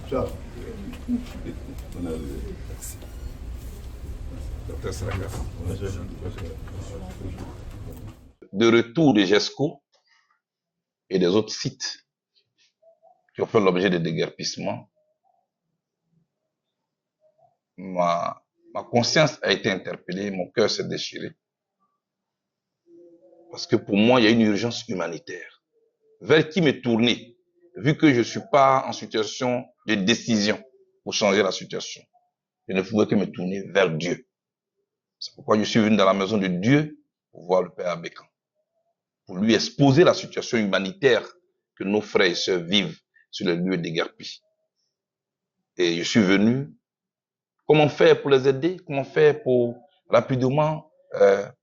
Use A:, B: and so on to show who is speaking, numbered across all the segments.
A: Ciao.
B: De retour de GESCO et des autres sites qui ont fait l'objet de déguerpissement, ma conscience a été interpellée, mon cœur s'est déchiré. Parce que pour moi, il y a une urgence humanitaire. Vers qui me tourner, vu que je ne suis pas en situation de décision pour changer la situation. Je ne pouvais que me tourner vers Dieu. C'est pourquoi je suis venu dans la maison de Dieu pour voir le Père Abékan, pour lui exposer la situation humanitaire que nos frères et sœurs vivent sur les lieux déguerpis. Et je suis venu, comment faire pour les aider, comment faire pour rapidement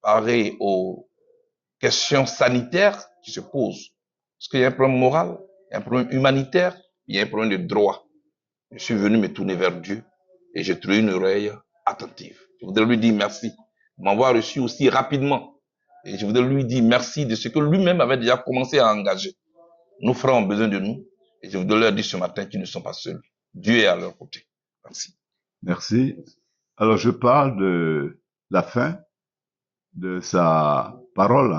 B: parer aux questions sanitaires qui se posent. Parce qu'il y a un problème moral, il y a un problème humanitaire, il y a un problème de droit. Je suis venu me tourner vers Dieu et j'ai trouvé une oreille attentive. Je voudrais lui dire merci de m'avoir reçu aussi rapidement. Et je voudrais lui dire merci de ce que lui-même avait déjà commencé à engager. Nos frères ont besoin de nous. Et je voudrais leur dire ce matin qu'ils ne sont pas seuls. Dieu est à leur côté. Merci.
A: Merci. Alors, je parle de la fin de sa parole.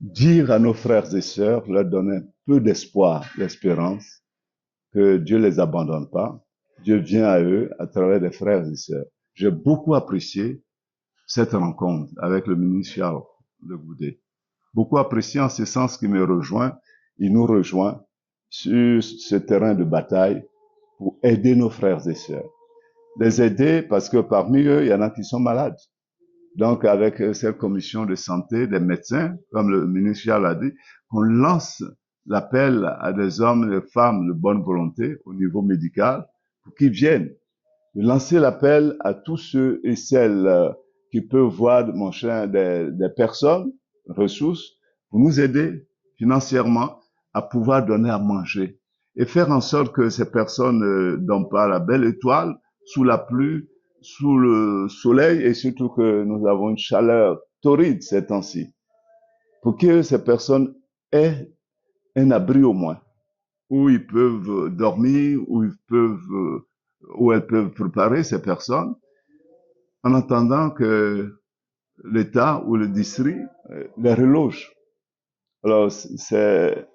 A: Dire à nos frères et sœurs, leur donner un peu d'espoir, d'espérance, que Dieu les abandonne pas. Dieu vient à eux à travers des frères et sœurs. J'ai beaucoup apprécié cette rencontre avec le ministre Charles de Goudet. Beaucoup apprécié en ce sens qu'il me rejoint, il nous rejoint sur ce terrain de bataille pour aider nos frères et sœurs. Les aider parce que parmi eux, il y en a qui sont malades. Donc, avec cette commission de santé, des médecins, comme le ministre Charles a dit, qu'on lance l'appel à des hommes et des femmes de bonne volonté au niveau médical pour qu'ils viennent. Lancer l'appel à tous ceux et celles qui peuvent voir des personnes, ressources, pour nous aider financièrement à pouvoir donner à manger et faire en sorte que ces personnes n'ont pas la belle étoile sous la pluie, sous le soleil et surtout que nous avons une chaleur torride ces temps-ci. Pour que ces personnes aient un abri au moins, où ils peuvent dormir, où elles peuvent préparer ces personnes, en attendant que l'État ou le district les reloge. Alors, c'est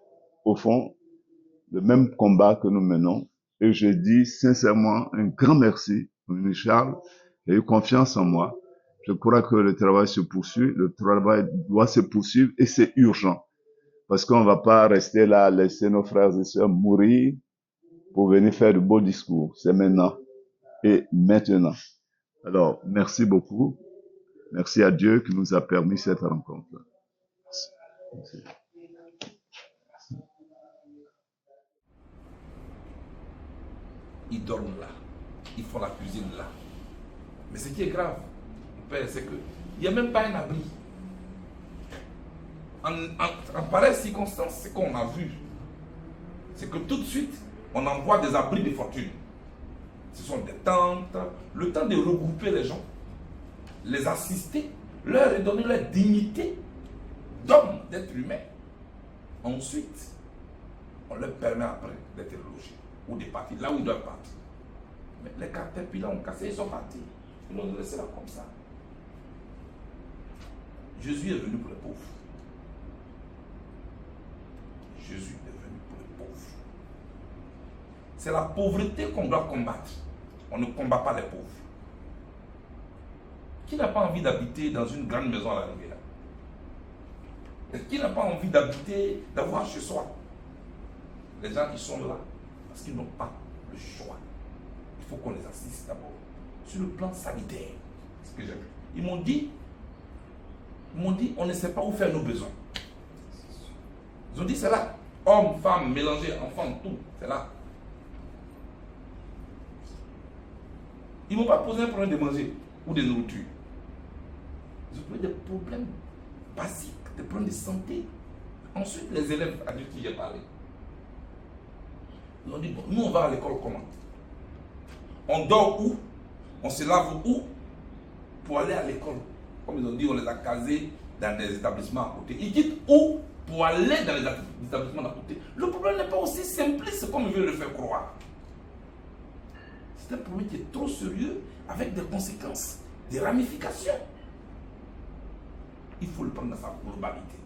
A: au fond le même combat que nous menons. Et je dis sincèrement un grand merci au ministre Charles. Il a eu confiance en moi. Je crois que le travail se poursuit. Le travail doit se poursuivre et c'est urgent. Parce qu'on ne va pas rester là, laisser nos frères et sœurs mourir pour venir faire de beaux discours. C'est maintenant et maintenant. Alors, merci beaucoup. Merci à Dieu qui nous a permis cette rencontre. Merci.
B: Ils dorment là. Ils font la cuisine là. Mais ce qui est grave, mon père, c'est qu'il n'y a même pas un abri. En pareille circonstance, ce qu'on a vu, c'est que tout de suite, on envoie des abris de fortune. Ce sont des tentes, le temps de regrouper les gens, les assister, leur redonner leur dignité d'homme, d'être humain. Ensuite, on leur permet après d'être logés ou de partir là où ils doivent partir. Mais les caterpillars ont cassé, ils sont partis. Ils l'ont laissé là comme ça. Jésus est venu pour les pauvres. Jésus est venu pour les pauvres. C'est la pauvreté qu'on doit combattre. On ne combat pas les pauvres. Qui n'a pas envie d'habiter dans une grande maison à la rivière? Qui n'a pas envie d'habiter, d'avoir chez soi? Les gens qui sont là, parce qu'ils n'ont pas le choix. Il faut qu'on les assiste d'abord. Sur le plan sanitaire, ce que j'ai vu. Ils m'ont dit, on ne sait pas où faire nos besoins. Ils ont dit, c'est là. Hommes, femmes, mélangés, enfants, tout, c'est là. Ils ne m'ont pas posé un problème de manger ou de nourriture. Ils ont trouvé des problèmes basiques, des problèmes de santé. Ensuite, les élèves à qui j'ai parlé, ils ont dit, bon, nous on va à l'école comment? On dort où? On se lave où? Pour aller à l'école. Comme ils ont dit, on les a casés dans des établissements à côté. Ils quittent où pour aller dans les établissements d'à côté. Le problème n'est pas aussi simpliste comme il veut le faire croire. C'est un problème qui est trop sérieux avec des conséquences, des ramifications. Il faut le prendre dans sa globalité.